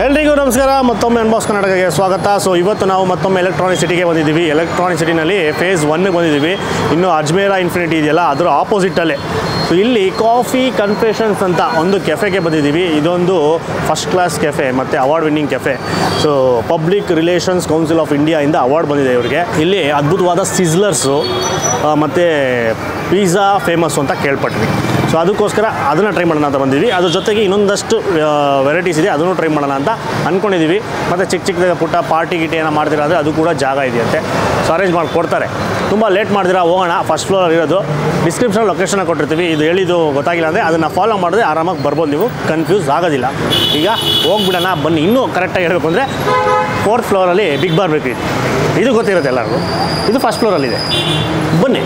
ಎಲ್ರಿಗೂ ನಮಸ್ಕಾರ ಮತ್ತೊಮ್ಮೆ ಅನ್ಬಾಕ್ಸ್ ಕರ್ನಾಟಕಕ್ಕೆ ಸ್ವಾಗತ. ಸೊ ಇವತ್ತು ನಾವು ಮತ್ತೊಮ್ಮೆ ಎಲೆಕ್ಟ್ರಾನಿಕ್ ಸಿಟಿಗೆ ಬಂದಿದ್ದೀವಿ. ಎಲೆಕ್ಟ್ರಾನಿಕ್ ಸಿಟಿನಲ್ಲಿ ಫೇಸ್ 1ಗೆ ಬಂದಿದ್ದೀವಿ. ಇನ್ನು ಅಜ್ಮೇರ ಇನ್ಫಿನಿಟಿ ಇದೆಯಲ್ಲ ಅದರ ಆಪೋಸಿಟಲ್ಲೇ. ಸೊ ಇಲ್ಲಿ ಕಾಫಿ ಕನ್ಫೆಷನ್ಸ್ ಅಂತ ಒಂದು ಕೆಫೆಗೆ ಬಂದಿದ್ದೀವಿ. ಇದೊಂದು ಫಸ್ಟ್ ಕ್ಲಾಸ್ ಕೆಫೆ ಮತ್ತು award winning cafe. So public relations council of ಇಂಡಿಯಾಯಿಂದ ಅವಾರ್ಡ್ ಬಂದಿದೆ ಇವರಿಗೆ. ಇಲ್ಲಿ ಅದ್ಭುತವಾದ ಸಿಜ್ಲರ್ಸು ಮತ್ತು ಪಿಜ್ಜಾ ಫೇಮಸ್ಸು ಅಂತ ಕೇಳ್ಪಟ್ವಿ. ಸೊ ಅದಕ್ಕೋಸ್ಕರ ಅದನ್ನು ಟ್ರೈ ಮಾಡೋಣ ಅಂತ ಬಂದಿದ್ವಿ. ಅದ್ರ ಜೊತೆಗೆ ಇನ್ನೊಂದಷ್ಟು ವೆರೈಟೀಸ್ ಇದೆ, ಅದನ್ನು ಟ್ರೈ ಮಾಡೋಣ ಅಂತ ಅಂದ್ಕೊಂಡಿದ್ದೀವಿ. ಮತ್ತು ಚಿಕ್ಕ ಪುಟ್ಟ ಪಾರ್ಟಿ ಗಿಟಿ ಏನೋ ಮಾಡ್ತೀರಾ ಅಂದರೆ ಅದು ಕೂಡ ಜಾಗ ಇದೆಯಂತೆ. ಸೊ ಅರೇಂಜ್ ಮಾಡಿ ಕೊಡ್ತಾರೆ. ತುಂಬ ಲೇಟ್ ಮಾಡಿದಿರಾ ಹೋಗೋಣ. ಫಸ್ಟ್ ಫ್ಲೋರಲ್ಲಿ ಇರೋದು. ಡಿಸ್ಕ್ರಿಪ್ಷನ್ ಲೊಕೇಶನ್ ಕೊಟ್ಟಿರ್ತೀವಿ. ಇದು ಹೇಳಿದ್ದು ಗೊತ್ತಾಗಿಲ್ಲ ಅಂದರೆ ಅದನ್ನು ಫಾಲೋ ಮಾಡಿದ್ರೆ ಆರಾಮಾಗಿ ಬರ್ಬೋದು, ನೀವು ಕನ್ಫ್ಯೂಸ್ ಆಗೋದಿಲ್ಲ. ಈಗ ಹೋಗ್ಬಿಡೋಣ ಬನ್ನಿ. ಇನ್ನೂ ಕರೆಕ್ಟಾಗಿ ಹೇಳಬೇಕು ಅಂದರೆ 4th ಫ್ಲೋರಲ್ಲಿ ಬಿಗ್ ಬಾರ್ಬೆಕ್ಯೂ ಇದೆ. ಇದು ಗೊತ್ತಿರುತ್ತೆ ಎಲ್ಲರಿಗೂ. ಇದು ಫಸ್ಟ್ ಫ್ಲೋರಲ್ಲಿದೆ. ಬನ್ನಿ.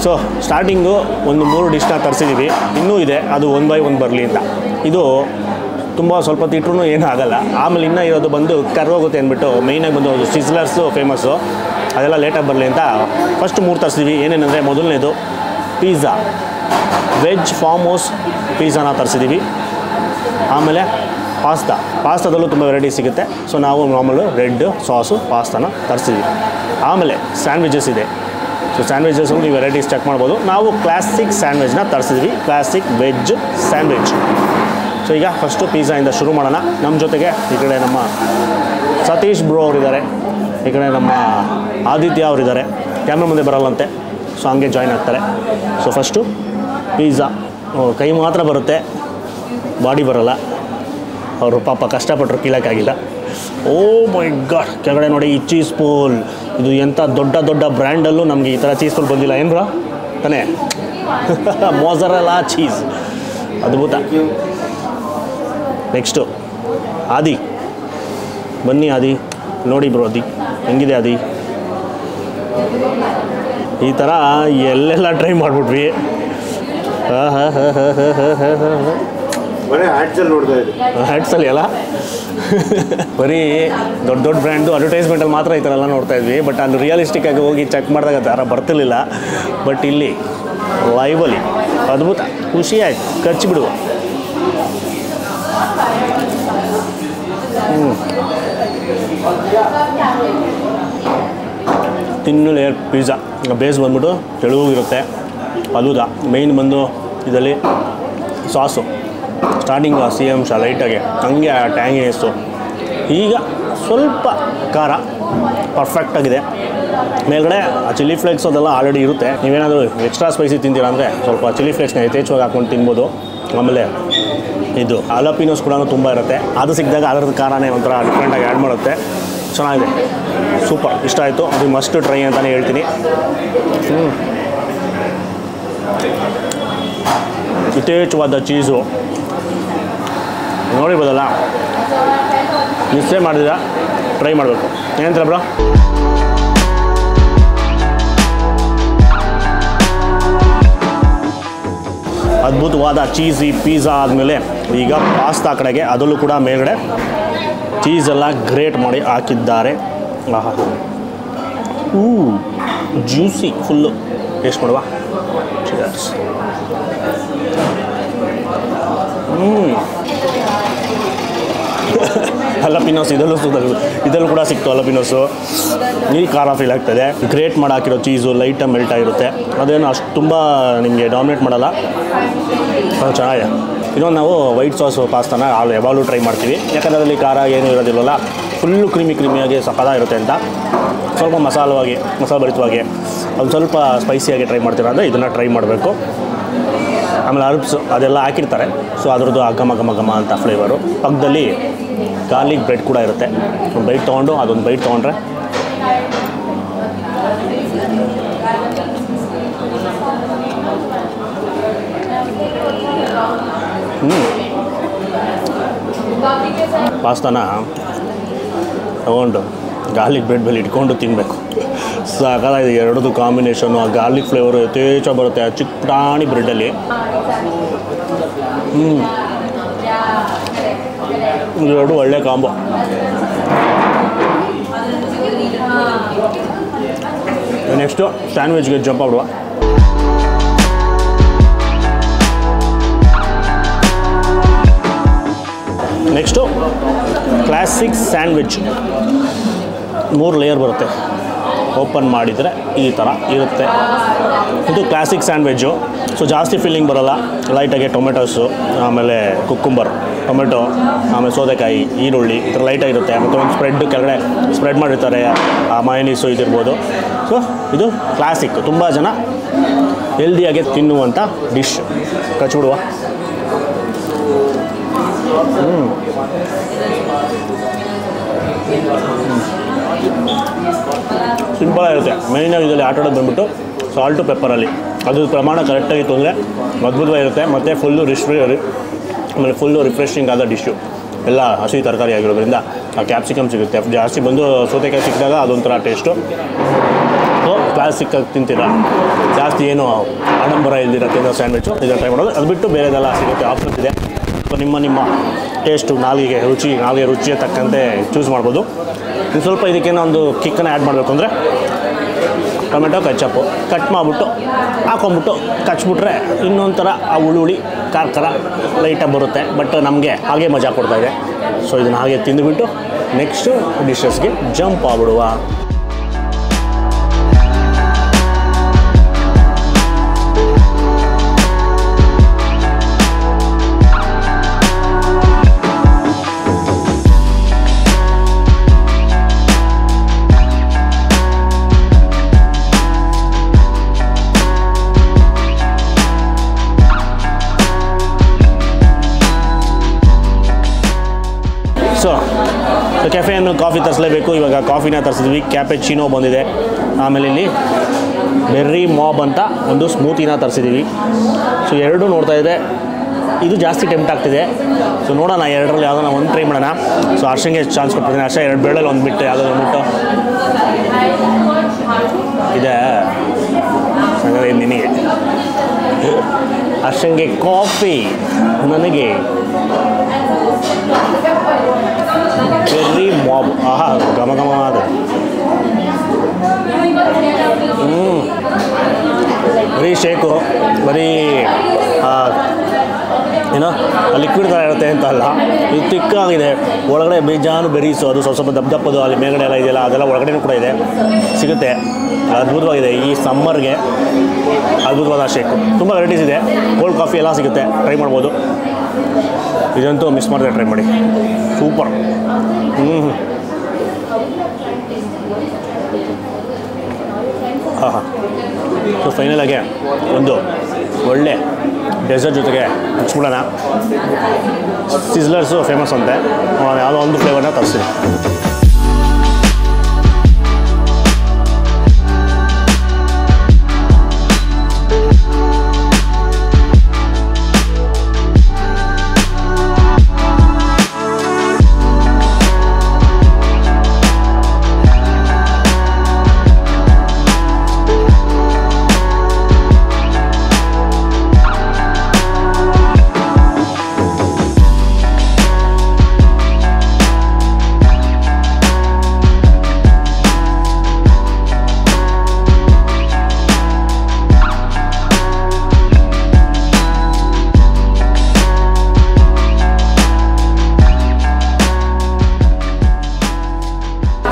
ಸೊ ಸ್ಟಾರ್ಟಿಂಗು ಒಂದು 3 ಡಿಶ್ನ ತರಿಸಿದ್ದೀವಿ. ಇನ್ನೂ ಇದೆ, ಅದು 1 by 1 ಬರಲಿ ಅಂತ. ಇದು ತುಂಬ ಸ್ವಲ್ಪ ತಿಟ್ಟರೂ ಏನೂ ಆಗೋಲ್ಲ. ಆಮೇಲೆ ಇನ್ನೂ ಇರೋದು ಬಂದು ಕರ್ರೋಗುತ್ತೆ ಅಂದ್ಬಿಟ್ಟು ಮೇಯ್ನಾಗಿ ಬಂದು ಸಿಜ್ಲರ್ಸು ಫೇಮಸ್ಸು, ಅದೆಲ್ಲ ಲೇಟಾಗಿ ಬರಲಿ ಅಂತ ಫಸ್ಟ್ 3 ತರಿಸಿದ್ವಿ. ಏನೇನೆಂದರೆ ಮೊದಲನೇದು ಪಿಜ್ಜಾ, ವೆಜ್ ಫಾರ್ಮ್ ಹೌಸ್ ಪಿಜ್ಜಾನ ತರಿಸಿದ್ದೀವಿ. ಆಮೇಲೆ ಪಾಸ್ತಾದಲ್ಲೂ ತುಂಬ ವೆರೈಟಿ ಸಿಗುತ್ತೆ. ಸೊ ನಾವು ನಾರ್ಮಲು ರೆಡ್ ಸಾಸು ಪಾಸ್ತಾನ ತರಿಸಿದ್ವಿ. ಆಮೇಲೆ ಸ್ಯಾಂಡ್ವಿಚಸ್ ಇದೆ. ಸೊ ಸ್ಯಾಂಡ್ವಿಚಸ್ ನೀವು ವೆರೈಟೀಸ್ ಚೆಕ್ ಮಾಡ್ಬೋದು. ನಾವು ಕ್ಲಾಸಿಕ್ ಸ್ಯಾಂಡ್ವಿಚ್ನ ತರಿಸಿದ್ವಿ, ಕ್ಲಾಸಿಕ್ ವೆಜ್ ಸ್ಯಾಂಡ್ವಿಚ್. ಸೊ ಈಗ ಫಸ್ಟು ಪಿಜ್ಜಾಯಿಂದ ಶುರು ಮಾಡೋಣ. ನಮ್ಮ ಜೊತೆಗೆ ಈ ಕಡೆ ನಮ್ಮ ಸತೀಶ್ ಬ್ರೋ ಅವರಿದ್ದಾರೆ, ಈ ಕಡೆ ನಮ್ಮ ಆದಿತ್ಯ ಅವರಿದ್ದಾರೆ. ಕ್ಯಾಮ್ರಾ ಮುಂದೆ ಬರಲ್ಲಂತೆ, ಸೊ ಹಂಗೆ ಜಾಯ್ನ್ ಆಗ್ತಾರೆ. So first pizza. ಕೈ ಮಾತ್ರ ಬರುತ್ತೆ, ಬಾಡಿ ಬರೋಲ್ಲ. ಅವರು ಪಾಪ ಕಷ್ಟಪಟ್ಟರು, ಕೀಳಕ್ಕಾಗಿಲ್ಲ. ಓ ಮೈ ಗಾಡ್, ಕೆಳಗಡೆ ನೋಡಿ ಈ ಚೀಸ್ ಪೂಲ್. ಇದು ಎಂಥ ದೊಡ್ಡ ಬ್ರ್ಯಾಂಡಲ್ಲೂ ನಮಗೆ ಈ ಥರ ಚೀಸ್ ಪೂಲ್ ಬಂದಿಲ್ಲ ಏನು ಬ್ರೋ ತಾನೇ? ಮೊಜರೆಲ್ಲಾ ಚೀಸ್, ಅದ್ಭುತ. ನೆಕ್ಸ್ಟು ಆದಿ, ಬನ್ನಿ ಆದಿ, ನೋಡಿ ಬ್ರೋ ಆದಿ ಹೆಂಗಿದೆ ಆದಿ. ಈ ಥರ ಎಲ್ಲೆಲ್ಲ ಟ್ರೈ ಮಾಡಿಬಿಟ್ವಿ. ಹ್ಯಾಟ್ಸಲ್ಲಿ ಎಲ್ಲ ಬರೀ ದೊಡ್ಡ ಬ್ರ್ಯಾಂಡು ಅಡ್ವರ್ಟೈಸ್ಮೆಂಟಲ್ಲಿ ಮಾತ್ರ ಈ ಥರ ಎಲ್ಲ ನೋಡ್ತಾ ಇದ್ವಿ. ಬಟ್ ಅಲ್ಲಿ ರಿಯಲಿಸ್ಟಿಕ್ಕಾಗಿ ಹೋಗಿ ಚೆಕ್ ಮಾಡಿದಾಗ ಥರ ಬರ್ತಿರ್ಲಿಲ್ಲ. ಬಟ್ ಇಲ್ಲಿ ಲೈವಲ್ಲಿ ಅದ್ಭುತ, ಖುಷಿ ಆಯ್ತು, ಖರ್ಚು ಬಿಡುವ. ತಿನ್ನು ಲೇಯರ್ ಪಿಜ್ಜಾ. ಬೇಸ್ ಬಂದ್ಬಿಟ್ಟು ತೆಳುವಾಗಿರುತ್ತೆ, ಅಲುದಾ. ಮೇಯ್ನ್ ಬಂದು ಇದರಲ್ಲಿ ಸಾಸು ಸ್ಟಾರ್ಟಿಂಗು ಸಿಹಿ ಅಂಶ ಲೈಟಾಗಿ, ಹಂಗೆ ಟ್ಯಾಂಗಿನೆಸ್ಸು. ಈಗ ಸ್ವಲ್ಪ ಖಾರ ಪರ್ಫೆಕ್ಟಾಗಿದೆ. ಮೇಲ್ಗಡೆ ಆ ಚಿಲ್ಲಿ ಫ್ಲೇಕ್ಸ್ ಅದೆಲ್ಲ ಆಲ್ರೆಡಿ ಇರುತ್ತೆ. ನೀವೇನಾದರೂ ಎಕ್ಸ್ಟ್ರಾ ಸ್ಪೈಸಿ ತಿಂತೀರಾ ಅಂದರೆ ಸ್ವಲ್ಪ ಚಿಲ್ಲಿ ಫ್ಲೇಕ್ಸ್ನ ಯಥೇಚ್ಛವಾಗಿ ಹಾಕ್ಕೊಂಡು ತಿನ್ಬೋದು. ಆಮೇಲೆ ಇದು ಅಲಪಿನೋಸ್ ಕೂಡ ತುಂಬ ಇರುತ್ತೆ. ಅದು ಸಿಕ್ಕಿದಾಗ ಅದರದ್ದು ಖಾರನೇ ಒಂಥರ ಡಿಫ್ರೆಂಟಾಗಿ ಆ್ಯಡ್ ಮಾಡುತ್ತೆ. ಚೆನ್ನಾಗಿದೆ, ಸೂಪರ್, ಇಷ್ಟ ಆಯಿತು. ಅದು ಮಸ್ಟ್ ಟ್ರೈ ಅಂತಲೇ ಹೇಳ್ತೀನಿ. ಯಥೇಚ್ಛವಾದ ಚೀಸು ನೋಡಿರ್ಬೋದಲ್ಲ, ಮಿಸ್ಸೇ ಮಾಡಿದ್ರೆ ಟ್ರೈ ಮಾಡಬೇಕು. ಏನಂತಾರೆ ಬ್ರೋ? ಅದ್ಭುತವಾದ ಚೀಸಿ ಪಿಜ್ಜಾ ಆದಮೇಲೆ ಈಗ ಪಾಸ್ತಾ ಕಡೆಗೆ, ಅದರಲ್ಲೂ ಕೂಡ ಮೇಲ್ಗಡೆ ಚೀಸೆಲ್ಲ ಗ್ರೇಟ್ ಮಾಡಿ ಹಾಕಿದ್ದಾರೆ. ಆಹಾ, ಜ್ಯೂಸಿ ಫುಲ್ಲು. ಟೇಸ್ಟ್ ಮಾಡುವ. ಅಲಪಿನೋಸ್ ಇದರಲ್ಲೂ ಕೂಡ ಸಿಕ್ತು. ಅಲಪಿನೋಸು ಈ ಖಾರ ಫೀಲ್ ಆಗ್ತದೆ. ಗ್ರೇಟ್ ಮಾಡಿ ಹಾಕಿರೋ ಚೀಸು ಲೈಟಾಗಿ ಮೆಲ್ಟ್ ಆಗಿರುತ್ತೆ. ಅದೇನು ಅಷ್ಟು ತುಂಬ ನಿಮಗೆ ಡಾಮಿನೇಟ್ ಮಾಡಲ್ಲ, ಅದು ಚೆನ್ನಾಗಿದೆ. ಇನ್ನೊಂದು ನಾವು ವೈಟ್ ಸಾಸು ಪಾಸ್ತಾನ ಯಾವಾಗಲೂ ಟ್ರೈ ಮಾಡ್ತೀವಿ. ಯಾಕಂದರೆ ಅದರಲ್ಲಿ ಖಾರ ಏನೂ ಇರೋದಿಲ್ಲವಲ್ಲ, ಫುಲ್ಲು ಕ್ರೀಮಿಯಾಗಿ ಸಖತ್ತಾಗಿರುತ್ತೆ ಅಂತ. ಸ್ವಲ್ಪ ಮಸಾಲೆ ಭರಿತವಾಗಿ, ಅದು ಸ್ವಲ್ಪ ಸ್ಪೈಸಿಯಾಗಿ ಟ್ರೈ ಮಾಡ್ತೀರಾ ಅಂದರೆ ಇದನ್ನು ಟ್ರೈ ಮಾಡಬೇಕು. ಆಮೇಲೆ ಹರ್ಬ್ಸ್ ಅದೆಲ್ಲ ಹಾಕಿರ್ತಾರೆ. ಸೊ ಅದರದ್ದು ಘಮ ಅಂತ ಫ್ಲೇವರು. ಪಕ್ಕದಲ್ಲಿ ಗಾರ್ಲಿಕ್ ಬ್ರೆಡ್ ಕೂಡ ಇರುತ್ತೆ. ಒಂದು ಬೈಟ್ ತೊಗೊಂಡು ಅದೊಂದು ಬೈಟ್ ತೊಗೊಂಡ್ರೆ ಪಾಸ್ತಾನ ತಗೊಂಡು ಗಾರ್ಲಿಕ್ ಬ್ರೆಡ್ ಮೇಲೆ ಇಟ್ಕೊಂಡು ತಿನ್ನಬೇಕು. ಸಾಕಾಗಿದೆ ಎರಡದು ಕಾಂಬಿನೇಷನು. ಆ ಗಾರ್ಲಿಕ್ ಫ್ಲೇವರು ಯಥೇಚ್ಛ ಬರುತ್ತೆ ಆ ಚಿಕ್ಕ ಪುಟಾಣಿ ಬ್ರೆಡ್ಡಲ್ಲಿ. ಎರಡು ಒಳ್ಳೆ ಕಾಂಬೋ. ನೆಕ್ಸ್ಟು ಸ್ಯಾಂಡ್ವಿಚ್ಗೆ ಜಂಪ್ ಆಡುವ. Next classic sandwich. 3 ಲೇಯರ್ ಬರುತ್ತೆ. ಓಪನ್ ಮಾಡಿದರೆ ಈ ಥರ ಇರುತ್ತೆ. ಇದು ಕ್ಲಾಸಿಕ್ ಸ್ಯಾಂಡ್ವಿಚ್ಚು. ಸೊ ಜಾಸ್ತಿ ಫಿಲ್ಲಿಂಗ್ ಬರೋಲ್ಲ. ಲೈಟಾಗಿ ಟೊಮೆಟೊಸು, ಆಮೇಲೆ ಕುಕ್ಕುಂಬರ್, ಟೊಮೆಟೊ, ಆಮೇಲೆ ಸೌತೆಕಾಯಿ, ಈರುಳ್ಳಿ ಈ ಥರ ಲೈಟಾಗಿರುತ್ತೆ. ಮತ್ತು ಒಂದು ಸ್ಪ್ರೆಡ್ ಕೆಳಗಡೆ ಸ್ಪ್ರೆಡ್ ಮಾಡಿರ್ತಾರೆ. ಆ ಮಯೋನೀಸು ಇದಿರ್ಬೋದು. ಸೊ ಇದು ಕ್ಲಾಸಿಕ್. ತುಂಬ ಜನ ಹೆಲ್ದಿಯಾಗಿ ತಿನ್ನುವಂಥ ಡಿಶ್. ಕಚ್ಬಿಡುವ. ಸಿಂಪಲಾಗಿರುತ್ತೆ. ಮೇಯ್ನಾಗಿ ಇದರಲ್ಲಿ ಆಟಾಡೋದು ಬಂದುಬಿಟ್ಟು ಸಾಲ್ಟು ಪೆಪ್ಪರಲ್ಲಿ ಅದು ಪ್ರಮಾಣ ಕರೆಕ್ಟಾಗಿತ್ತು ಅಂದರೆ ಅದ್ಭುತವಾಗಿರುತ್ತೆ. ಮತ್ತು ಆಮೇಲೆ ಫುಲ್ಲು ರಿಫ್ರೆಶಿಂಗ್ ಆದ ಡಿಶ್ಶು. ಎಲ್ಲ ಹಸಿ ತರಕಾರಿ ಆಗಿರೋದ್ರಿಂದ ಆ ಕ್ಯಾಪ್ಸಿಕಮ್ ಸಿಗುತ್ತೆ. ಜಾಸ್ತಿ ಬಂದು ಸೌತೆಕಾಯಿ ಸಿಕ್ಕಿದಾಗ ಅದೊಂಥರ ಟೇಸ್ಟು. ಸೊ ಕ್ಲಾಸಿಕ್ಕಾಗಿ ತಿಂತೀರ. ಜಾಸ್ತಿ ಏನು ಆಡಂಬರ ಇಲ್ದಿರ ತಿನ್ನೋ ಸ್ಯಾಂಡ್ವಿಚ್ಚು ಇದನ್ನು ಟ್ರೈ ಮಾಡೋದು. ಅದು ಬಿಟ್ಟು ಬೇರೆದೆಲ್ಲ ಸಿಗುತ್ತೆ, ಆಪ್ಷನ್ಸ್ ಇದೆ. ಸೊ ನಿಮ್ಮ ಟೇಸ್ಟು, ನಾಲಿಗೆ ರುಚಿಗೆ ತಕ್ಕಂತೆ ಚೂಸ್ ಮಾಡ್ಬೋದು. ಇನ್ನು ಸ್ವಲ್ಪ ಇದಕ್ಕೇನೋ ಒಂದು ಕಿಕ್ಕನ್ನು ಆ್ಯಡ್ ಮಾಡಬೇಕು ಅಂದರೆ ಟೊಮೆಟೊ ಕೆಚಪ್ಪು ಕಟ್ ಮಾಡಿಬಿಟ್ಟು ಹಾಕೊಂಬಿಟ್ಟು ಕಚ್ಬಿಟ್ರೆ ಇನ್ನೊಂಥರ ಆ ಹುಳಿ ಖಾರ ಲೈಟಾಗಿ ಬರುತ್ತೆ. ಬಟ್ ನಮಗೆ ಹಾಗೆ ಮಜಾ ಕೊಡ್ತಾಯಿದೆ. ಸೊ ಇದನ್ನು ಹಾಗೆ ತಿಂದುಬಿಟ್ಟು ನೆಕ್ಸ್ಟು ಡಿಶಸ್ಗೆ ಜಂಪ್ ಆಗ್ಬಿಡುವ. ಸೊ ಕೆಫೆಯನ್ನು ಕಾಫಿ ತರಿಸಲೇಬೇಕು. ಇವಾಗ ಕಾಫಿನ ತರಿಸಿದ್ವಿ. ಕ್ಯಾಪೆಚಿನೋ ಬಂದಿದೆ. ಆಮೇಲೆ ಇಲ್ಲಿ ಬೆರ್ರಿ ಮಾಬ್ ಅಂತ ಒಂದು ಸ್ಮೂತಿನ ತರಿಸಿದ್ದೀವಿ. ಸೊ ಎರಡೂ ನೋಡ್ತಾ ಇದೆ. ಇದು ಜಾಸ್ತಿ ಟೆಂಪ್ಟ್ ಆಗ್ತಿದೆ. ಸೊ ನೋಡೋಣ ಎರಡರಲ್ಲಿ ಯಾವುದೋ ಒಂದು ಟ್ರೈ ಮಾಡೋಣ. So ಹರ್ಷಂಗೆ chance ಕೊಡ್ತಿದ್ದೀನಿ. ಹರ್ಷ 2 ಬೇಳಲ್ಲಿ ಒಂದು ಬಿಟ್ಟು ಯಾವುದೋ ಒಂದ್ಬಿಟ್ಟು ಇದೆ ಹಾಗಾದ್ರೆ ನಿನಗೆ. ಹರ್ಷಂಗೆ ಕಾಫಿ, ನನಗೆ ಬೆರ್ರಿ ಮಾಬ್. ಆಹಾ ಘಮ ಅದು. ಬರೀ ಶೇಕು, ಬರೀ ಏನೋ ಲಿಕ್ವಿಡ್ ಥರ ಇರುತ್ತೆ ಅಂತ ಅಲ್ಲ, ಇದು ತಿಕ್ಕಾಗಿದೆ. ಒಳಗಡೆ ಬೇಜಾನು ಬೆರೀಸು, ಅದು ಸ್ವಲ್ಪ ದಪ್ಪದು ಅಲ್ಲಿ ಮೇಲ್ಗಡೆ ಎಲ್ಲ ಇದೆಯಲ್ಲ, ಅದೆಲ್ಲ ಒಳಗಡೆನೂ ಕೂಡ ಇದೆ, ಸಿಗುತ್ತೆ. ಅದ್ಭುತವಾಗಿದೆ. ಈ ಸಮ್ಮರ್ಗೆ ಅದ್ಭುತವಾದ ಶೇಕು. ತುಂಬ ವೆರೈಟೀಸ್ ಇದೆ. ಕೋಲ್ಡ್ ಕಾಫಿ ಎಲ್ಲ ಸಿಗುತ್ತೆ, ಟ್ರೈ ಮಾಡ್ಬೋದು. ಇದಂತೂ ಮಿಸ್ ಮಾಡಿದ್ರೆ ಟ್ರೈ ಮಾಡಿ, ಸೂಪರ್. ಹಾಂ. ಸೊ ಫೈನಲಾಗಿ ಒಂದು ಒಳ್ಳೆ ಡೆಸರ್ಟ್ ಜೊತೆಗೆ ಹಚ್ಬಿಡೋಣ. ಸಿಜ್ಲರ್ಸು ಫೇಮಸ್ ಅಂತೆ, ಯಾವುದೋ ಒಂದು ಫ್ಲೇವರ್ನ ತರಿಸ್ತೀನಿ.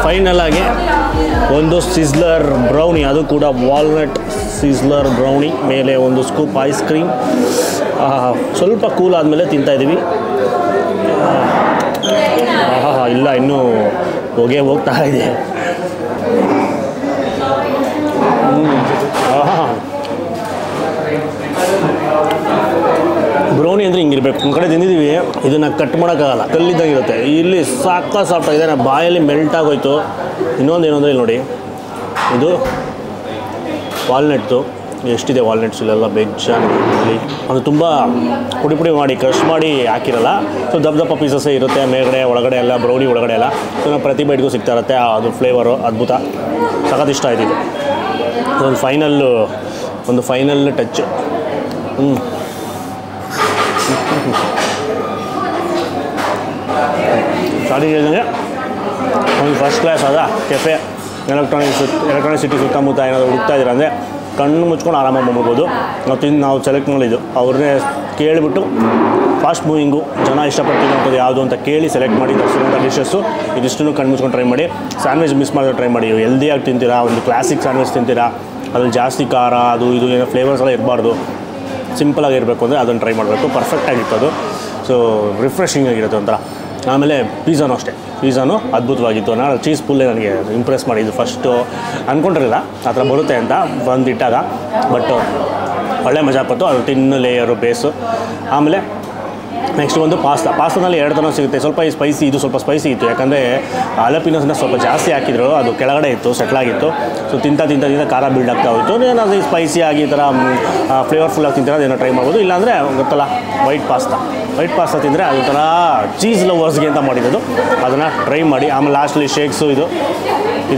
ಫೈನಲ್ ಆಗಿ ಒಂದು ಸಿಜ್ಲರ್ ಬ್ರೌನಿ, ಅದು ಕೂಡ ವಾಲ್ನಟ್ ಸಿಜ್ಲರ್ ಬ್ರೌನಿ, ಮೇಲೆ ಒಂದು ಸ್ಕೂಪ್ ಐಸ್ ಕ್ರೀಮ್. ಸ್ವಲ್ಪ ಕೂಲ್ ಆದಮೇಲೆ ತಿಂತಾಯಿದ್ದೀವಿ. ಇಲ್ಲ ಇನ್ನೂ ಹೊಗೆ ಹೋಗ್ತಾ ಇದೆ. ಬ್ರೌನಿ ಅಂದರೆ ಹಿಂಗಿರ್ಬೇಕು. ಒಂದು ಕಡೆ ತಿಂದಿದ್ದೀವಿ, ಇದನ್ನು ಕಟ್ ಮಾಡೋಕ್ಕಾಗಲ್ಲ, ಕಲ್ಲಿದ್ದಾಗಿರುತ್ತೆ. ಇಲ್ಲಿ ಸಾಫ್ಟ್ ಆಗಿದೆ, ನಾನು ಬಾಯಲ್ಲಿ ಮೆಲ್ಟ್ ಆಗೋಯ್ತು. ಇನ್ನೊಂದು ಏನಂದರೆ ಇಲ್ಲಿ ನೋಡಿ, ಇದು ವಾಲ್ನಟ್ದು, ಎಷ್ಟಿದೆ ವಾಲ್ನಟ್ಸ್ ಇಲ್ಲೆಲ್ಲ ಬೆಜ್ಜಾಗಿ ಅದು ತುಂಬ ಪುಡಿ ಮಾಡಿ ಕ್ರಷ್ ಮಾಡಿ ಹಾಕಿರಲ್ಲ. ಸೊ ದಪ್ಪ ಪೀಸಸ್ಸೇ ಇರುತ್ತೆ ಮೇಲ್ಗಡೆ ಒಳಗಡೆ ಎಲ್ಲ ಬ್ರೌನಿ ಒಳಗಡೆ ಎಲ್ಲ. ಸೊ ನಾವು ಪ್ರತಿ ಬೈಟ್ಗೂ ಸಿಗ್ತಾ ಇರುತ್ತೆ ಅದು ಫ್ಲೇವರು ಅದ್ಭುತ, ಸಖತ್ ಇಷ್ಟ ಆಯ್ತು ಇದು. ಒಂದು ಫೈನಲ್ ಟಚ್. ಸ್ಟಾರ್ಟಿಂಗ್ ಹೇಳಿದಂಗೆ ಒಂದು ಫಸ್ಟ್ ಕ್ಲಾಸ್ ಆದ ಕೆಫೆ ಎಲೆಕ್ಟ್ರಾನಿಕ್ ಸಿಟಿ ಸುತ್ತಮುತ್ತ ಏನಾದರೂ ಹುಡುಕ್ತಾ ಇದ್ದೀರ ಅಂದರೆ ಕಣ್ಣು ಮುಚ್ಕೊಂಡು ಆರಾಮಾಗಿ ಹೋಗ್ಬೋದು. ನಾವು ಸೆಲೆಕ್ಟ್ ಮಾಡಿದ್ದು ಅವ್ರನ್ನೇ ಕೇಳಿಬಿಟ್ಟು ಫಾಸ್ಟ್ ಮೂವಿಂಗು ಜನ ಇಷ್ಟಪಡ್ತಿರೋಂಥದ್ದು ಯಾವುದು ಅಂತ ಕೇಳಿ ಸೆಲೆಕ್ಟ್ ಮಾಡಿ ತರಿಸಿರೋಂಥ ಡಿಶಸ್ಸು ಇದಿಷ್ಟನ್ನು ಕಣ್ಣು ಮುಚ್ಕೊಂಡು ಟ್ರೈ ಮಾಡಿ. ಸ್ಯಾಂಡ್ವಿಚ್ ಮಿಸ್ ಮಾಡಿದ್ರೆ ಟ್ರೈ ಮಾಡಿ. ಹೆಲ್ದಿಯಾಗಿ ತಿಂತೀರಾ, ಒಂದು ಕ್ಲಾಸಿಕ್ ಸ್ಯಾಂಡ್ವಿಚ್ ತಿಂತೀರಾ, ಅದ್ರಲ್ಲಿ ಜಾಸ್ತಿ ಖಾರ ಅದು ಇದು ಏನೋ ಫ್ಲೇವರ್ಸ್ ಎಲ್ಲ ಇರಬಾರ್ದು, ಸಿಂಪಲಾಗಿರಬೇಕು ಅಂದರೆ ಅದನ್ನು ಟ್ರೈ ಮಾಡಬೇಕು. ಪರ್ಫೆಕ್ಟಾಗಿತ್ತು ಅದು. ಸೊ ರಿಫ್ರೆಶಿಂಗ್ ಆಗಿರುತ್ತೆ ಒಂಥರ. ಆಮೇಲೆ ಪಿಜ್ಜಾನು ಅಷ್ಟೇ, ಪಿಜ್ಜಾನು ಅದ್ಭುತವಾಗಿತ್ತು. ನಾನು ಚೀಸ್ ಪುಲ್ಲೇ ನನಗೆ ಇಂಪ್ರೆಸ್ ಮಾಡಿದ್ದು. ಫಸ್ಟು ಅಂದ್ಕೊಂಡಿರಲಿಲ್ಲ ಆ ಥರ ಬರುತ್ತೆ ಅಂತ ಬಂದಿಟ್ಟಾಗ, ಬಟ್ ಒಳ್ಳೆ ಮಜಾ ಪತ್ತು. ಅದು ತಿನ್ನು ಲೇಯರು ಬೇಸು. ಆಮೇಲೆ ನೆಕ್ಸ್ಟ್ ಒಂದು ಪಾಸ್ತಾನಲ್ಲಿ 2 ಥರ ಸಿಗುತ್ತೆ. ಸ್ವಲ್ಪ ಸ್ಪೈಸಿ, ಇದು ಸ್ವಲ್ಪ ಸ್ಪೈಸಿ ಇತ್ತು, ಯಾಕಂದರೆ ಅಲಪಿನೋಸ್ನ ಸ್ವಲ್ಪ ಜಾಸ್ತಿ ಹಾಕಿದ್ರು, ಅದು ಕೆಳಗಡೆ ಇತ್ತು, ಸೆಟ್ಲಾಗಿತ್ತು. ಸೊ ತಿಂತ ಖಾರ ಬಿಲ್ಡ್ ಆಗ್ತಾ ಹೋಯಿತು. ಏನಾದರೂ ಸ್ಪೈಸಿ ಆಗಿ ಈ ಥರ ಫ್ಲೇವರ್ಫುಲ್ಲಾಗಿ ತಿಂತಾರೆ ಅದೇನೋ ಟ್ರೈ ಮಾಡ್ಬೋದು. ಇಲ್ಲಾಂದರೆ ಗೊತ್ತಲ್ಲ ವೈಟ್ ಪಾಸ್ತಾ ತಿಂದರೆ ಅದೊಂಥರ ಚೀಸ್ ಲವರ್ಸ್ಗೆ ಅಂತ ಮಾಡಿದ್ದು, ಅದನ್ನು ಟ್ರೈ ಮಾಡಿ. ಆಮೇಲೆ ಲಾಸ್ಟಲ್ಲಿ ಶೇಕ್ಸು ಇದು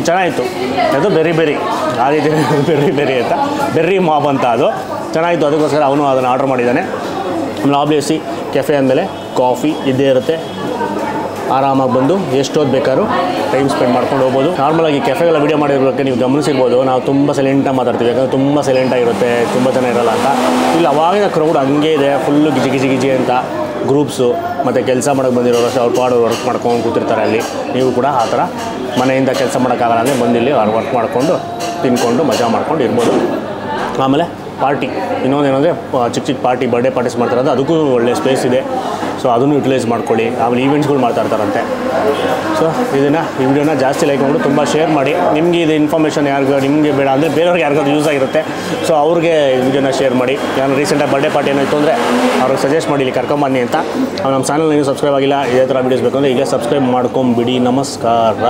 ಚೆನ್ನಾಗಿತ್ತು. ಅದು ಬೆರಿ ಆ ರೀತಿ ಬೆರಿ ಅಂತ ಬೆರ್ರಿ ಮಾಬ್ ಅಂತ ಅದು ಚೆನ್ನಾಗಿತ್ತು. ಅದಕ್ಕೋಸ್ಕರ ಅವನು ಅದನ್ನು ಆರ್ಡರ್ ಮಾಡಿದ್ದಾನೆ. ಆಮೇಲೆ ಆಬ್ವಿಯಸ್ಲಿ ಕೆಫೆ ಅಂದಮೇಲೆ ಕಾಫಿ ಇದ್ದೇ ಇರುತ್ತೆ. ಆರಾಮಾಗಿ ಬಂದು ಎಷ್ಟೊತ್ತು ಬೇಕಾದ್ರೂ ಟೈಮ್ ಸ್ಪೆಂಡ್ ಮಾಡ್ಕೊಂಡು ಹೋಗ್ಬೋದು. ನಾರ್ಮಲಾಗಿ ಕೆಫೆಗಳ ವೀಡಿಯೋ ಮಾಡಿರೋಕ್ಕೆ ನೀವು ಗಮನಿಸಿರ್ಬೋದು, ನಾವು ತುಂಬ ಸೈಲೆಂಟಾಗಿ ಮಾತಾಡ್ತೀವಿ, ಯಾಕಂದರೆ ತುಂಬ ಸೈಲೆಂಟಾಗಿರುತ್ತೆ, ತುಂಬ ಜನ ಇರೋಲ್ಲ ಅಂತ. ಇಲ್ಲಿ ಅವಾಗಿನ ಕ್ರೌಡ್ ಹಂಗೆ ಇದೆ, ಫುಲ್ಲು ಗಿಜಿ ಅಂತ ಗ್ರೂಪ್ಸು ಮತ್ತು ಕೆಲಸ ಮಾಡೋಕ್ಕೆ ಬಂದಿರೋರು ಅಷ್ಟೇ, ಅವ್ರು ಪಾಡು ವರ್ಕ್ ಮಾಡ್ಕೊಂಡು ಕೂತಿರ್ತಾರೆ ಅಲ್ಲಿ. ನೀವು ಕೂಡ ಆ ಥರ ಮನೆಯಿಂದ ಕೆಲಸ ಮಾಡೋಕ್ಕಾಗಲ್ಲ ಅಂದರೆ ಬಂದಿಲ್ಲಿ ಅವ್ರು ವರ್ಕ್ ಮಾಡಿಕೊಂಡು ತಿನ್ಕೊಂಡು ಮಜಾ ಮಾಡ್ಕೊಂಡು ಇರ್ಬೋದು. ಆಮೇಲೆ ಪಾರ್ಟಿ ಇನ್ನೊಂದೇನೆಂದರೆ ಚಿಕ್ಕ ಪಾರ್ಟಿ, ಬರ್ಡೇ ಪಾರ್ಟೀಸ್ ಮಾಡ್ತಾರೆ, ಅದಕ್ಕೂ ಒಳ್ಳೆ ಸ್ಪೇಸ್ ಇದೆ. ಸೊ ಅದನ್ನು ಯುಟಿಲೈಸ್ ಮಾಡ್ಕೊಳ್ಳಿ. ಆಮೇಲೆ ಈವೆಂಟ್ಸ್ಗಳು ಮಾಡ್ತಾ ಇರ್ತಾರಂತೆ. ಸೊ ಈ ವಿಡಿಯೋನ ಜಾಸ್ತಿ ಲೈಕ್ ಮಾಡಿಬಿಟ್ಟು ತುಂಬ ಶೇರ್ ಮಾಡಿ. ನಿಮಗೆ ಇದು ಇನ್ಫಾರ್ಮೇಷನ್ ನಿಮಗೆ ಬೇಡ ಅಂದರೆ ಬೇರೆಯವ್ರಿಗೆ ಯಾರಿಗಾದ್ರು ಯೂಸ್ ಆಗಿರುತ್ತೆ. ಸೊ ಅವ್ರಿಗೆ ವಿಡಿಯೋನ ಶೇರ್ ಮಾಡಿ. ನಾನು ರೀಸೆಂಟಾಗಿ ಬರ್ಡೇ ಪಾರ್ಟಿ ಏನಾಯಿತು ಅಂದರೆ ಅವ್ರಿಗೆ ಸಜೆಸ್ಟ್ ಮಾಡಿ ಇಲ್ಲಿ ಕರ್ಕೊಂಬನ್ನಿ ಅಂತ. ನಮ್ಮ ಚಾನಲ್ ನೀವು ಸಬ್ಸ್ಕ್ರೈಬ್ ಆಗಿಲ್ಲ, ಇದೇ ಥರ ವೀಡಿಯೋಸ್ ಬೇಕು ಅಂದರೆ ಈಗ ಸಬ್ಸ್ಕ್ರೈಬ್ ಮಾಡ್ಕೊಂಬಿಡಿ. ನಮಸ್ಕಾರ.